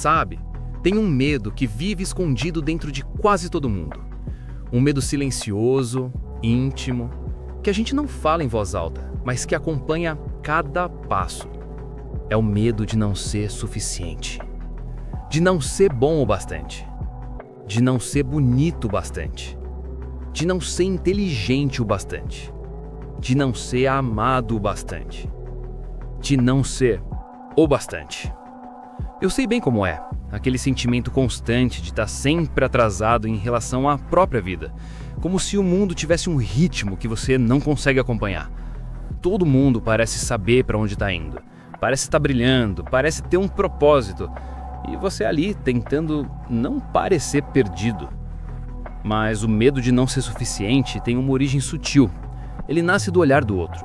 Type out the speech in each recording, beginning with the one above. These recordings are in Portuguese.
Sabe, tem um medo que vive escondido dentro de quase todo mundo. Um medo silencioso, íntimo, que a gente não fala em voz alta, mas que acompanha cada passo. É o medo de não ser suficiente, de não ser bom o bastante, de não ser bonito o bastante, de não ser inteligente o bastante, de não ser amado o bastante, de não ser o bastante. Eu sei bem como é, aquele sentimento constante de estar sempre atrasado em relação à própria vida, como se o mundo tivesse um ritmo que você não consegue acompanhar. Todo mundo parece saber para onde está indo, parece estar brilhando, parece ter um propósito, e você ali tentando não parecer perdido. Mas o medo de não ser suficiente tem uma origem sutil. Ele nasce do olhar do outro.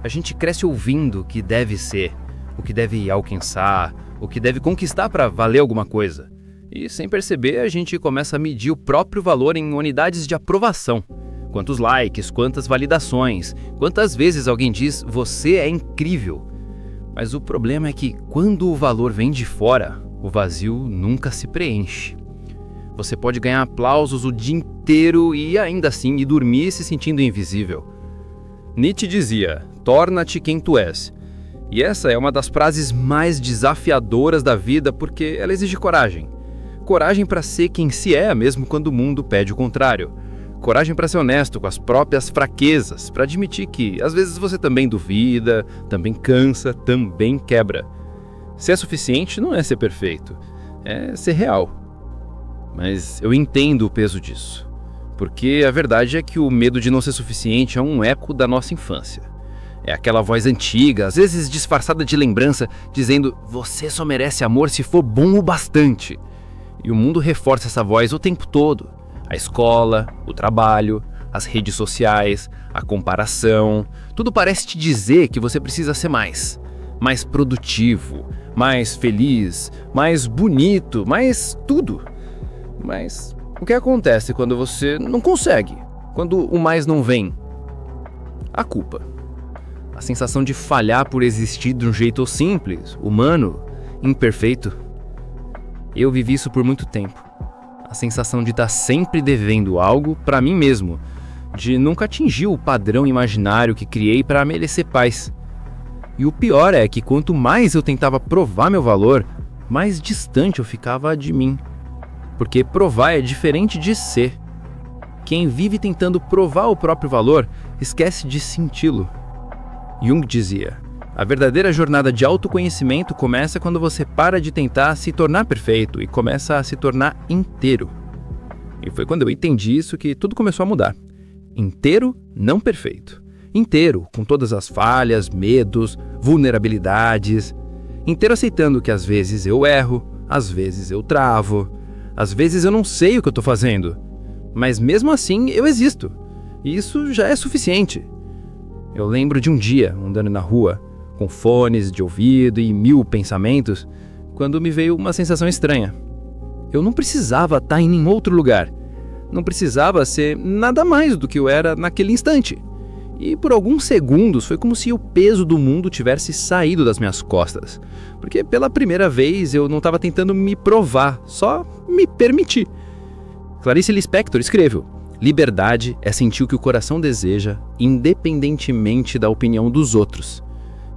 A gente cresce ouvindo o que deve ser, o que deve alcançar, o que deve conquistar para valer alguma coisa. E sem perceber, a gente começa a medir o próprio valor em unidades de aprovação. Quantos likes, quantas validações, quantas vezes alguém diz "você é incrível". Mas o problema é que quando o valor vem de fora, o vazio nunca se preenche. Você pode ganhar aplausos o dia inteiro e ainda assim ir dormir se sentindo invisível. Nietzsche dizia: "Torna-te quem tu és". E essa é uma das frases mais desafiadoras da vida porque ela exige coragem. Coragem para ser quem se é, mesmo quando o mundo pede o contrário. Coragem para ser honesto com as próprias fraquezas, para admitir que às vezes você também duvida, também cansa, também quebra. Ser suficiente não é ser perfeito, é ser real. Mas eu entendo o peso disso, porque a verdade é que o medo de não ser suficiente é um eco da nossa infância. É aquela voz antiga, às vezes disfarçada de lembrança, dizendo "você só merece amor se for bom o bastante". E o mundo reforça essa voz o tempo todo. A escola, o trabalho, as redes sociais, a comparação, tudo parece te dizer que você precisa ser mais produtivo, mais feliz, mais bonito, mais tudo. Mas o que acontece quando você não consegue? Quando o mais não vem? A culpa. A sensação de falhar por existir de um jeito simples, humano, imperfeito. Eu vivi isso por muito tempo. A sensação de estar sempre devendo algo para mim mesmo, de nunca atingir o padrão imaginário que criei para merecer paz. E o pior é que quanto mais eu tentava provar meu valor, mais distante eu ficava de mim. Porque provar é diferente de ser. Quem vive tentando provar o próprio valor, esquece de senti-lo. Jung dizia: a verdadeira jornada de autoconhecimento começa quando você para de tentar se tornar perfeito e começa a se tornar inteiro. E foi quando eu entendi isso que tudo começou a mudar. Inteiro, não perfeito. Inteiro, com todas as falhas, medos, vulnerabilidades. Inteiro aceitando que às vezes eu erro, às vezes eu travo, às vezes eu não sei o que eu estou fazendo. Mas mesmo assim eu existo. E isso já é suficiente. Eu lembro de um dia, andando na rua, com fones de ouvido e 1000 pensamentos, quando me veio uma sensação estranha. Eu não precisava estar em nenhum outro lugar. Não precisava ser nada mais do que eu era naquele instante. E por alguns segundos foi como se o peso do mundo tivesse saído das minhas costas. Porque pela primeira vez eu não estava tentando me provar, só me permitir. Clarice Lispector escreveu: liberdade é sentir o que o coração deseja, independentemente da opinião dos outros.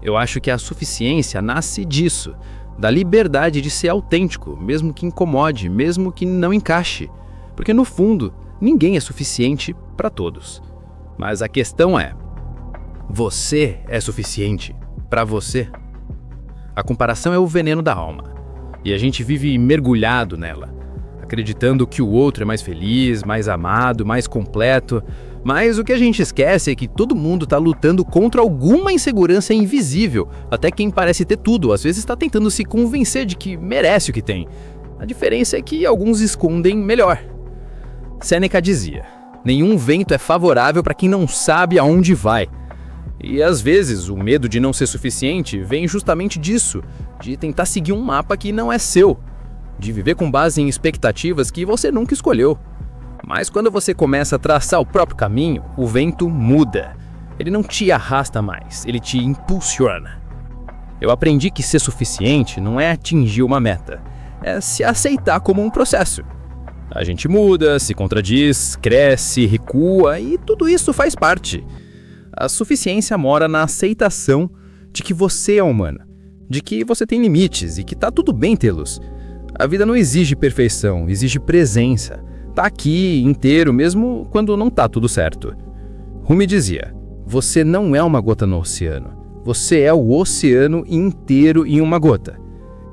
Eu acho que a suficiência nasce disso, da liberdade de ser autêntico, mesmo que incomode, mesmo que não encaixe. Porque no fundo, ninguém é suficiente para todos. Mas a questão é: você é suficiente para você? A comparação é o veneno da alma, e a gente vive mergulhado nela, acreditando que o outro é mais feliz, mais amado, mais completo. Mas o que a gente esquece é que todo mundo está lutando contra alguma insegurança invisível. Até quem parece ter tudo, às vezes está tentando se convencer de que merece o que tem. A diferença é que alguns escondem melhor. Sêneca dizia: nenhum vento é favorável para quem não sabe aonde vai. E às vezes o medo de não ser suficiente vem justamente disso, de tentar seguir um mapa que não é seu, de viver com base em expectativas que você nunca escolheu. Mas quando você começa a traçar o próprio caminho, o vento muda. Ele não te arrasta mais, ele te impulsiona. Eu aprendi que ser suficiente não é atingir uma meta, é se aceitar como um processo. A gente muda, se contradiz, cresce, recua e tudo isso faz parte. A suficiência mora na aceitação de que você é humana, de que você tem limites e que tá tudo bem tê-los. A vida não exige perfeição, exige presença. Tá aqui, inteiro, mesmo quando não tá tudo certo. Rumi dizia, você não é uma gota no oceano. Você é o oceano inteiro em uma gota.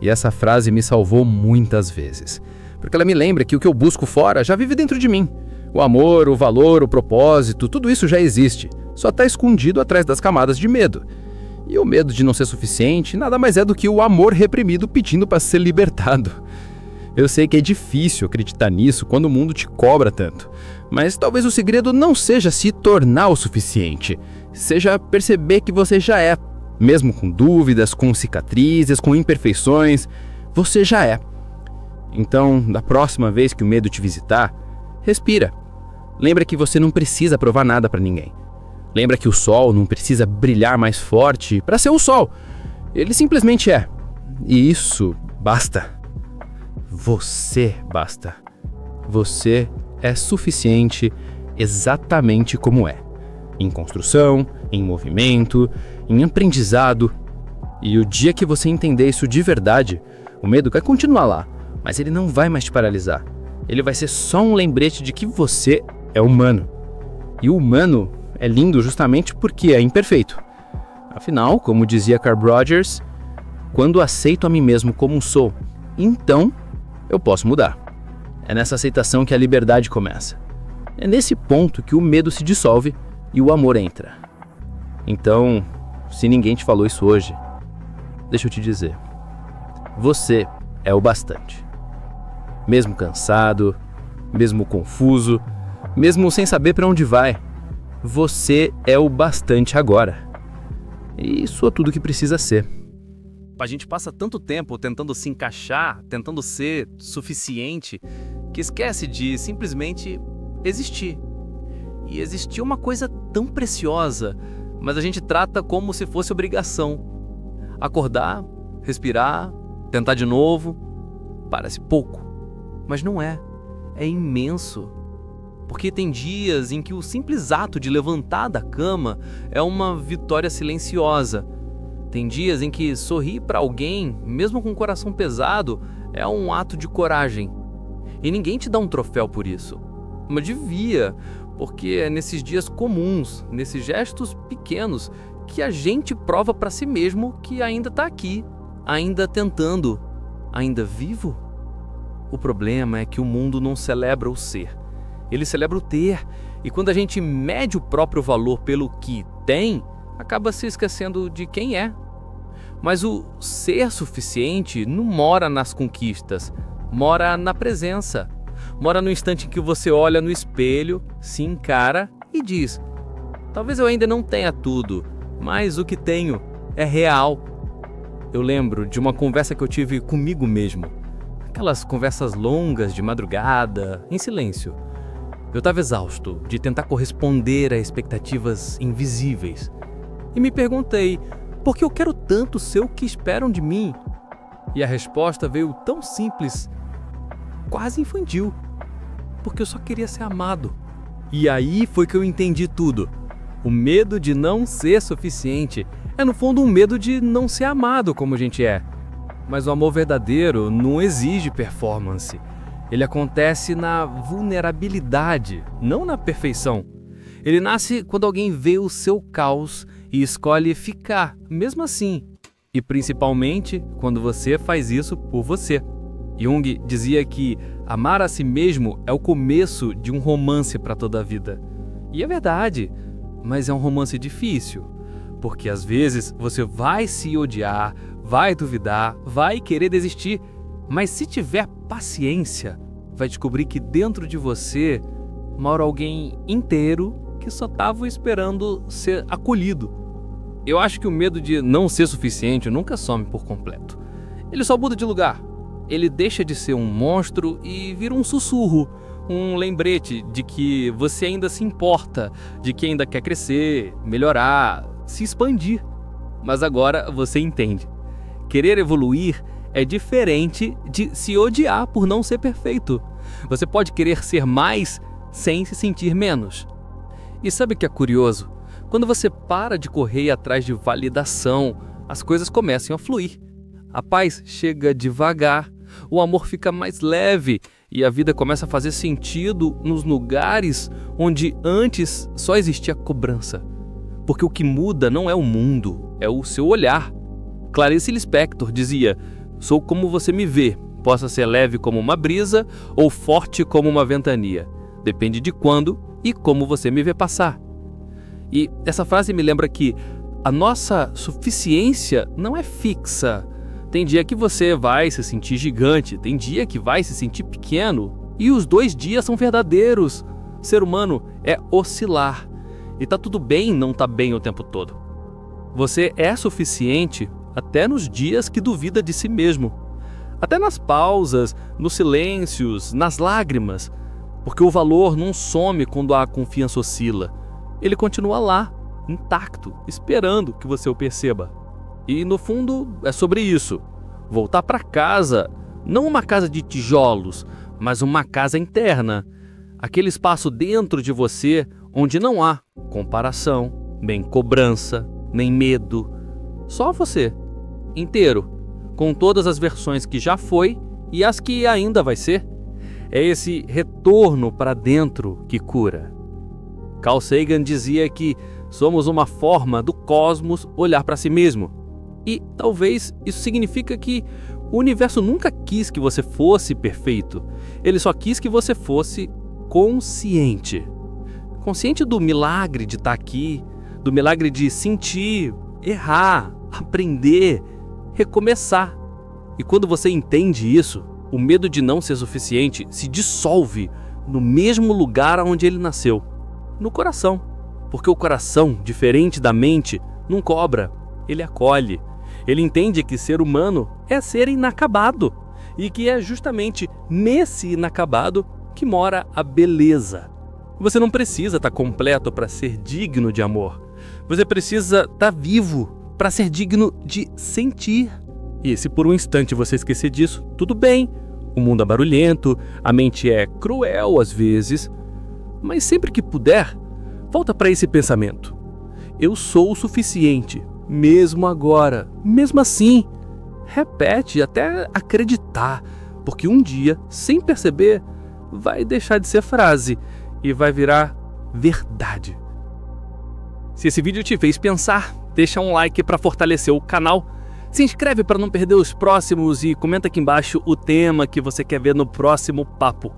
E essa frase me salvou muitas vezes. Porque ela me lembra que o que eu busco fora já vive dentro de mim. O amor, o valor, o propósito, tudo isso já existe. Só está escondido atrás das camadas de medo. E o medo de não ser suficiente nada mais é do que o amor reprimido pedindo para ser libertado. Eu sei que é difícil acreditar nisso quando o mundo te cobra tanto. Mas talvez o segredo não seja se tornar o suficiente. Seja perceber que você já é. Mesmo com dúvidas, com cicatrizes, com imperfeições, você já é. Então, da próxima vez que o medo te visitar, respira. Lembra que você não precisa provar nada para ninguém. Lembra que o sol não precisa brilhar mais forte para ser o sol. Ele simplesmente é. E isso basta. Você basta. Você é suficiente exatamente como é. Em construção, em movimento, em aprendizado. E o dia que você entender isso de verdade, o medo vai continuar lá, mas ele não vai mais te paralisar. Ele vai ser só um lembrete de que você é humano. E o humano é lindo justamente porque é imperfeito. Afinal, como dizia Carl Rogers, quando aceito a mim mesmo como sou, então eu posso mudar. É nessa aceitação que a liberdade começa. É nesse ponto que o medo se dissolve e o amor entra. Então, se ninguém te falou isso hoje, deixa eu te dizer. Você é o bastante. Mesmo cansado, mesmo confuso, mesmo sem saber para onde vai, você é o bastante agora. E isso é tudo que precisa ser. A gente passa tanto tempo tentando se encaixar, tentando ser suficiente, que esquece de simplesmente existir. E existir é uma coisa tão preciosa, mas a gente trata como se fosse obrigação. Acordar, respirar, tentar de novo, parece pouco, mas não é. É imenso. Porque tem dias em que o simples ato de levantar da cama é uma vitória silenciosa. Tem dias em que sorrir para alguém, mesmo com o coração pesado, é um ato de coragem. E ninguém te dá um troféu por isso. Mas devia, porque é nesses dias comuns, nesses gestos pequenos, que a gente prova para si mesmo que ainda está aqui, ainda tentando, ainda vivo. O problema é que o mundo não celebra o ser. Ele celebra o ter, e quando a gente mede o próprio valor pelo que tem, acaba se esquecendo de quem é. Mas o ser suficiente não mora nas conquistas, mora na presença. Mora no instante em que você olha no espelho, se encara e diz: talvez eu ainda não tenha tudo, mas o que tenho é real. Eu lembro de uma conversa que eu tive comigo mesmo. Aquelas conversas longas de madrugada, em silêncio. Eu estava exausto de tentar corresponder a expectativas invisíveis. E me perguntei, por que eu quero tanto ser o que esperam de mim? E a resposta veio tão simples, quase infantil. Porque eu só queria ser amado. E aí foi que eu entendi tudo. O medo de não ser suficiente é no fundo um medo de não ser amado como a gente é. Mas o amor verdadeiro não exige performance. Ele acontece na vulnerabilidade, não na perfeição. Ele nasce quando alguém vê o seu caos e escolhe ficar, mesmo assim. E principalmente quando você faz isso por você. Jung dizia que amar a si mesmo é o começo de um romance para toda a vida. E é verdade, mas é um romance difícil. Porque às vezes você vai se odiar, vai duvidar, vai querer desistir. Mas se tiver paciência, vai descobrir que dentro de você mora alguém inteiro que só estava esperando ser acolhido. Eu acho que o medo de não ser suficiente nunca some por completo. Ele só muda de lugar. Ele deixa de ser um monstro e vira um sussurro, um lembrete de que você ainda se importa, de que ainda quer crescer, melhorar, se expandir. Mas agora você entende. Querer evoluir é diferente de se odiar por não ser perfeito. Você pode querer ser mais sem se sentir menos. E sabe o que é curioso? Quando você para de correr atrás de validação, as coisas começam a fluir. A paz chega devagar, o amor fica mais leve e a vida começa a fazer sentido nos lugares onde antes só existia cobrança. Porque o que muda não é o mundo, é o seu olhar. Clarice Lispector dizia: "Sou como você me vê, possa ser leve como uma brisa ou forte como uma ventania. Depende de quando e como você me vê passar." E essa frase me lembra que a nossa suficiência não é fixa. Tem dia que você vai se sentir gigante, tem dia que vai se sentir pequeno, e os 2 dias são verdadeiros. Ser humano é oscilar, e tá tudo bem não tá bem o tempo todo. Você é suficiente até nos dias que duvida de si mesmo, até nas pausas, nos silêncios, nas lágrimas, porque o valor não some quando a confiança oscila. Ele continua lá, intacto, esperando que você o perceba. E no fundo é sobre isso. Voltar para casa, não uma casa de tijolos, mas uma casa interna. Aquele espaço dentro de você onde não há comparação, nem cobrança, nem medo. Só você, inteiro, com todas as versões que já foi e as que ainda vai ser. É esse retorno para dentro que cura. Carl Sagan dizia que somos uma forma do cosmos olhar para si mesmo. E talvez isso significa que o universo nunca quis que você fosse perfeito. Ele só quis que você fosse consciente. Consciente do milagre de estar aqui, do milagre de sentir, errar, aprender, recomeçar. E quando você entende isso, o medo de não ser suficiente se dissolve no mesmo lugar onde ele nasceu, no coração. Porque o coração, diferente da mente, não cobra, ele acolhe. Ele entende que ser humano é ser inacabado e que é justamente nesse inacabado que mora a beleza. Você não precisa estar completo para ser digno de amor. Você precisa estar vivo para ser digno de sentir. E se por um instante você esquecer disso, tudo bem. O mundo é barulhento, a mente é cruel às vezes, mas sempre que puder, volta para esse pensamento. Eu sou o suficiente. Mesmo agora, mesmo assim, repete até acreditar, porque um dia, sem perceber, vai deixar de ser frase e vai virar verdade. Se esse vídeo te fez pensar, deixa um like para fortalecer o canal, se inscreve para não perder os próximos e comenta aqui embaixo o tema que você quer ver no próximo papo.